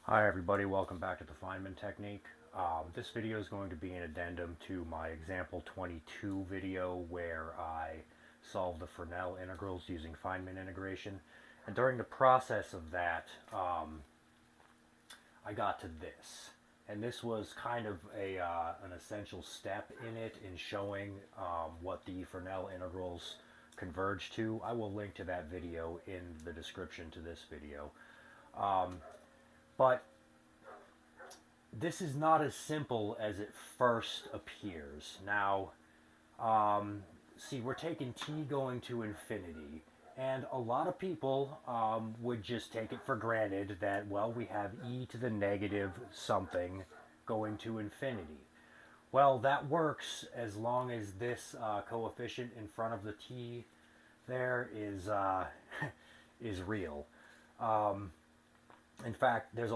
Hi everybody, welcome back to the Feynman technique. This video is going to be an addendum to my example 22 video where I solved the Fresnel integrals using Feynman integration. And during the process of that, I got to this. And this was kind of an essential step in it in showing what the Fresnel integrals converge to. I will link to that video in the description to this video. But this is not as simple as it first appears. Now, see, we're taking t going to infinity, and a lot of people would just take it for granted that, well, we have e to the negative something going to infinity. Well, that works as long as this coefficient in front of the t there is is real. In fact, there's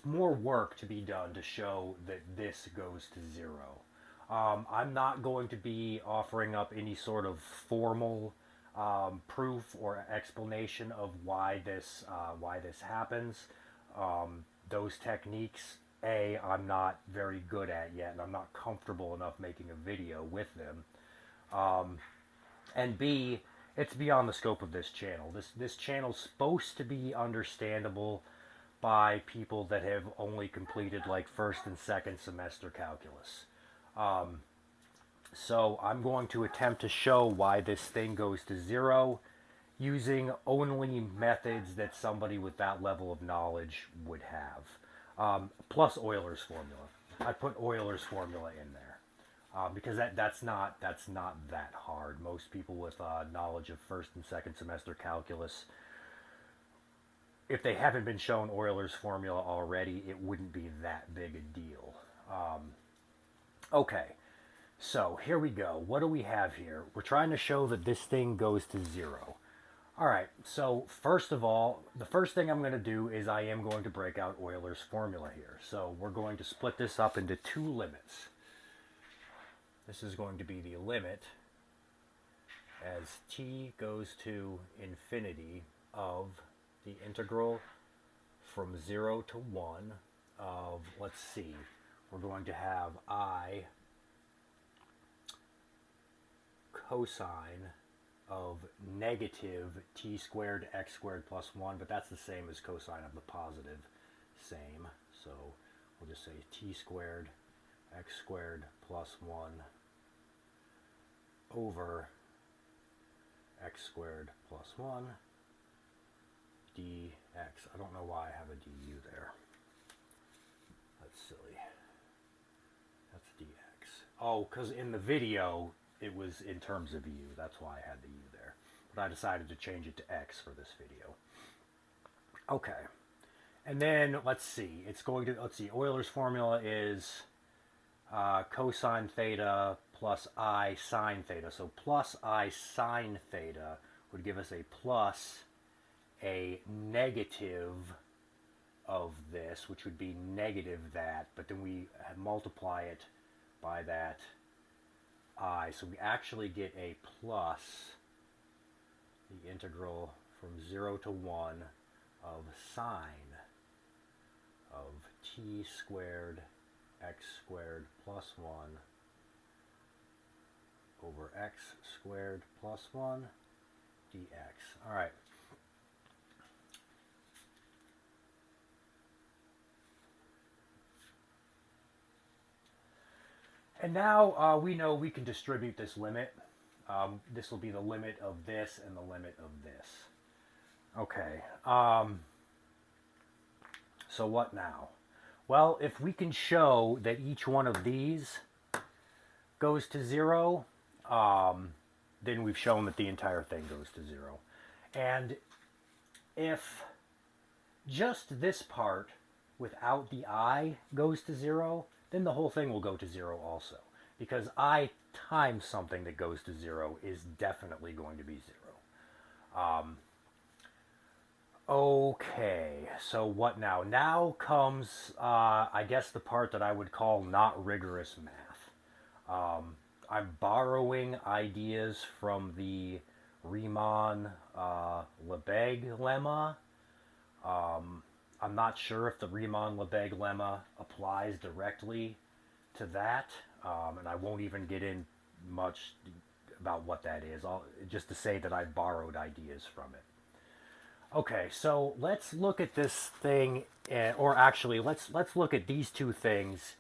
more work to be done to show that this goes to zero. I'm not going to be offering up any sort of formal proof or explanation of why this happens. Those techniques, I'm not very good at yet, and I'm not comfortable enough making a video with them. And B, it's beyond the scope of this channel. This channel's supposed to be understandable by people that have only completed like first and second semester calculus. So I'm going to attempt to show why this thing goes to zero using only methods that somebody with that level of knowledge would have. Plus Euler's formula. I put Euler's formula in there. Because that's not that hard. Most people with knowledge of first and second semester calculus, if they haven't been shown Euler's formula already, it wouldn't be that big a deal. Okay, so here we go. What do we have here? We're trying to show that this thing goes to zero. All right, so first of all, the first thing I'm going to do is I am going to break out Euler's formula here. So we're going to split this up into two limits. This is going to be the limit as t goes to infinity of the integral from 0 to 1 of, let's see, we're going to have I cosine of negative t squared x squared plus 1, but that's the same as cosine of the positive same. So we'll just say t squared x squared plus 1 over x squared plus 1 dx. I don't know why I have a du there. That's silly. That's dx. Oh, because in the video it was in terms of u. That's why I had the u there. But I decided to change it to x for this video. Okay. And then let's see. Euler's formula is cosine theta plus I sine theta. So plus I sine theta would give us a plus a negative of this, which would be negative that, but then we multiply it by that I. So we actually get a plus the integral from 0 to 1 of sine of t squared x squared plus 1 over x squared plus 1 dx. All right. And now we know we can distribute this limit. This will be the limit of this and the limit of this. Okay. So what now? Well, if we can show that each one of these goes to zero, then we've shown that the entire thing goes to zero. And if just this part without the I goes to zero, then the whole thing will go to zero also. Because I times something that goes to zero is definitely going to be zero. Okay, so what now? Now comes, I guess, the part that I would call not rigorous math. I'm borrowing ideas from the Riemann-Lebesgue lemma. I'm not sure if the Riemann-Lebesgue lemma applies directly to that, and I won't even get in much about what that is. Just to say that I borrowed ideas from it. Okay, so let's look at this thing, or actually, let's look at these two things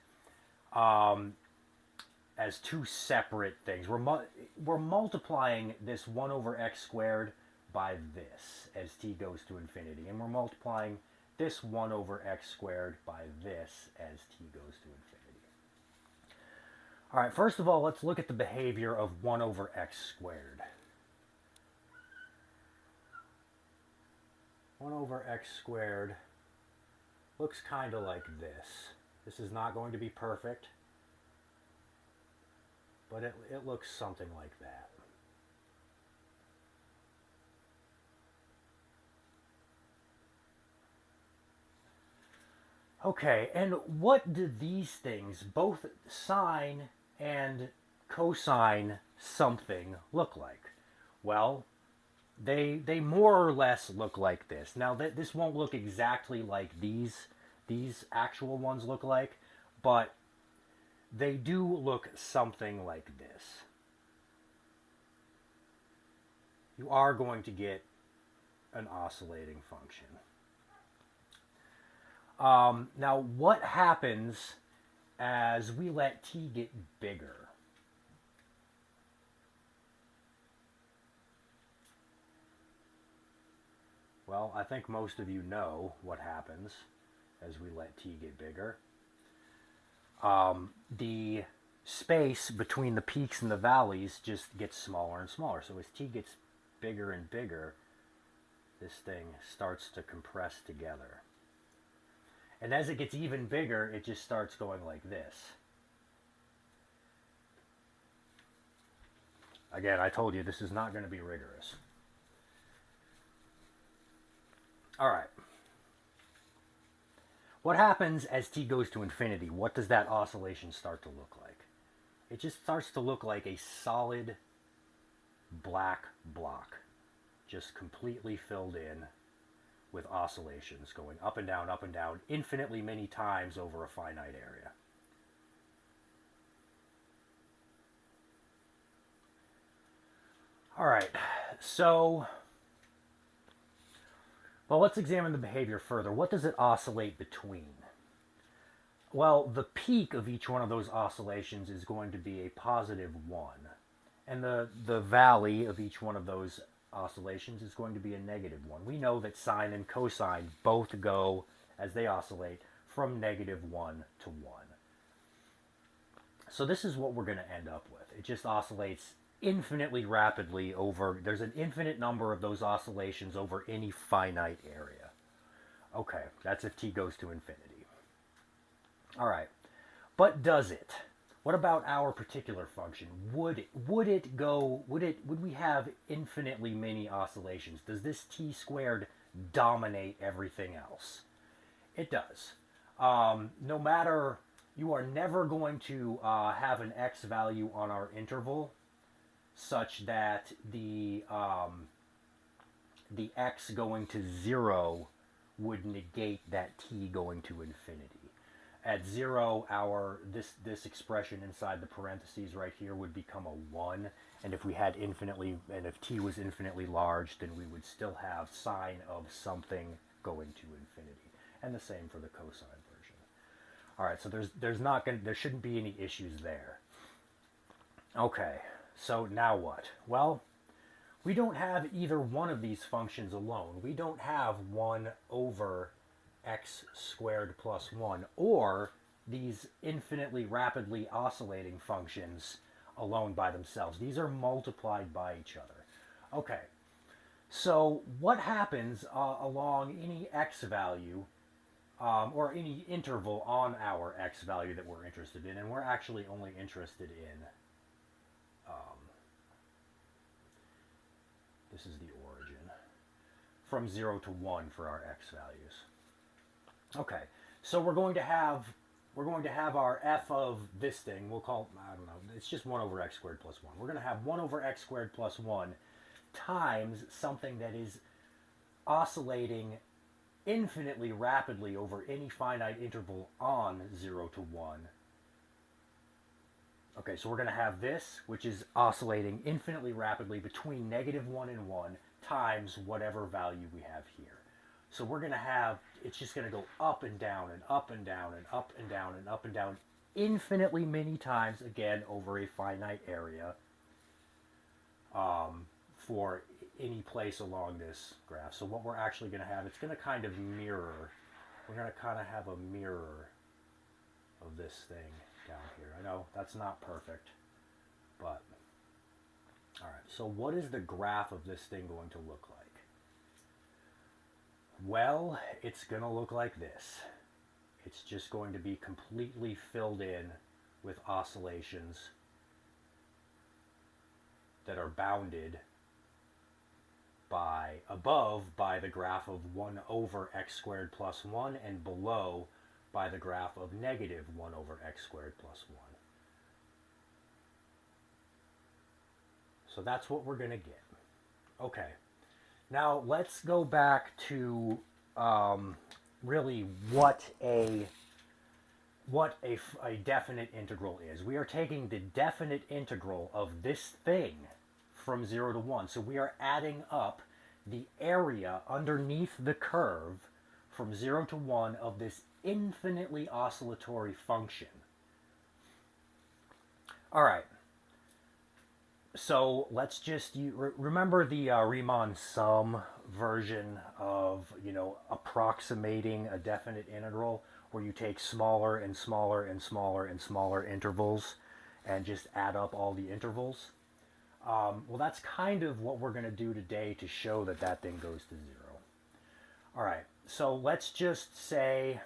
as two separate things. We're multiplying this 1 over x squared by this as t goes to infinity, and we're multiplying this 1 over x squared by this as t goes to infinity. All right, first of all, let's look at the behavior of 1 over x squared. 1 over x squared looks kind of like this. This is not going to be perfect, but it looks something like that. Okay, and what do these things, both sine and cosine something, look like? Well, they more or less look like this. Now, this won't look exactly like these actual ones look like, but they do look something like this. You are going to get an oscillating function. Now, what happens as we let t get bigger? Well, I think most of you know what happens as we let t get bigger. The space between the peaks and the valleys just gets smaller and smaller. So as t gets bigger and bigger, this thing starts to compress together. And as it gets even bigger, it just starts going like this. Again, I told you this is not going to be rigorous. All right. What happens as t goes to infinity? What does that oscillation start to look like? It just starts to look like a solid black block, just completely filled in with oscillations going up and down, infinitely many times over a finite area. All right, so, well, let's examine the behavior further. What does it oscillate between? Well, the peak of each one of those oscillations is going to be a positive 1. And the valley of each one of those oscillations is going to be a negative 1. We know that sine and cosine both go, as they oscillate, from negative 1 to 1. So this is what we're going to end up with. It just oscillates infinitely rapidly over, there's an infinite number of those oscillations over any finite area. Okay, that's if t goes to infinity. All right, but does it? What about our particular function? Would we have infinitely many oscillations? Does this t squared dominate everything else? It does. No matter, you are never going to have an x value on our interval such that the x going to 0 would negate that t going to infinity. At 0, this expression inside the parentheses right here would become a 1, and if if t was infinitely large, then we would still have sine of something going to infinity, and the same for the cosine version. All right, so there shouldn't be any issues there. Okay, so now what? Well, we don't have either one of these functions alone. We don't have 1 over x squared plus 1, or these infinitely rapidly oscillating functions alone by themselves. These are multiplied by each other. Okay, so what happens along any x value, or any interval on our x value that we're interested in, and we're actually only interested in, this is the origin, from 0 to 1 for our x values. Okay, so we're going to have our f of this thing, we'll call, I don't know, it's just 1 over x squared plus 1. We're going to have 1 over x squared plus 1 times something that is oscillating infinitely rapidly over any finite interval on 0 to 1. Okay, so we're going to have this, which is oscillating infinitely rapidly between -1 and 1 times whatever value we have here. So we're going to have, it's just going to go up and down and up and down and up and down and up and down infinitely many times, again, over a finite area for any place along this graph. So what we're actually going to have, it's going to kind of mirror, we're going to kind of have a mirror of this thing down here. I know that's not perfect, but all right. So what is the graph of this thing going to look like? Well, it's going to look like this. It's just going to be completely filled in with oscillations that are bounded by above by the graph of 1 over x squared plus 1 and below by the graph of negative 1 over x squared plus 1. So that's what we're going to get. Okay. Now let's go back to really what a definite integral is. We are taking the definite integral of this thing from 0 to 1. So we are adding up the area underneath the curve from 0 to 1 of this infinitely oscillatory function. All right. So let's just remember the Riemann sum version of, approximating a definite integral, where you take smaller and smaller and smaller and smaller intervals and just add up all the intervals. Well, that's kind of what we're going to do today to show that that thing goes to 0. All right, so let's just say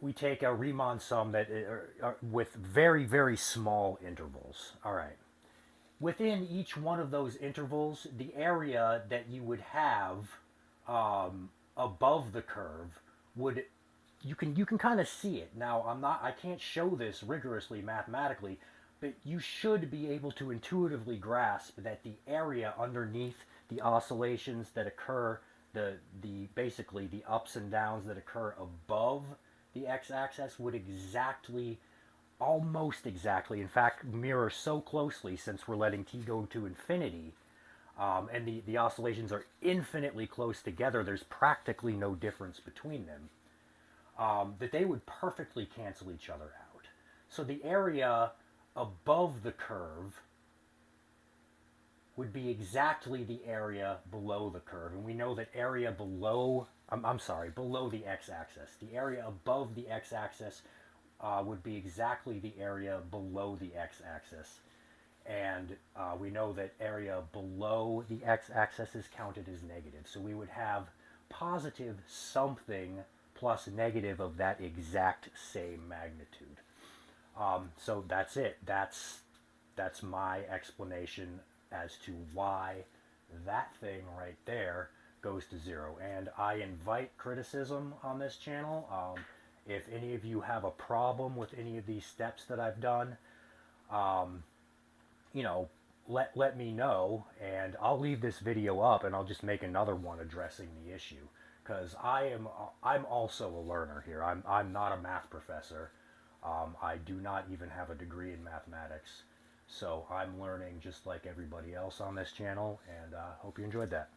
we take a Riemann sum that with very, very small intervals. All right. Within each one of those intervals, the area that you would have above the curve would, you can kind of see it. Now, I can't show this rigorously mathematically, but you should be able to intuitively grasp that the area underneath the oscillations that occur, basically the ups and downs that occur above the x-axis would almost exactly, in fact, mirror so closely, since we're letting t go to infinity, and the oscillations are infinitely close together, there's practically no difference between them, that they would perfectly cancel each other out. So the area above the curve would be exactly the area below the curve. And we know that area below the x-axis. The area above the x-axis would be exactly the area below the x-axis. And we know that area below the x-axis is counted as negative. So we would have positive something plus negative of that exact same magnitude. So that's it. That's my explanation as to why that thing right there goes to 0. And I invite criticism on this channel. If any of you have a problem with any of these steps that I've done, let me know, and I'll leave this video up and I'll just make another one addressing the issue, because I'm also a learner here. I'm not a math professor. I do not even have a degree in mathematics. So I'm learning just like everybody else on this channel, and hope you enjoyed that.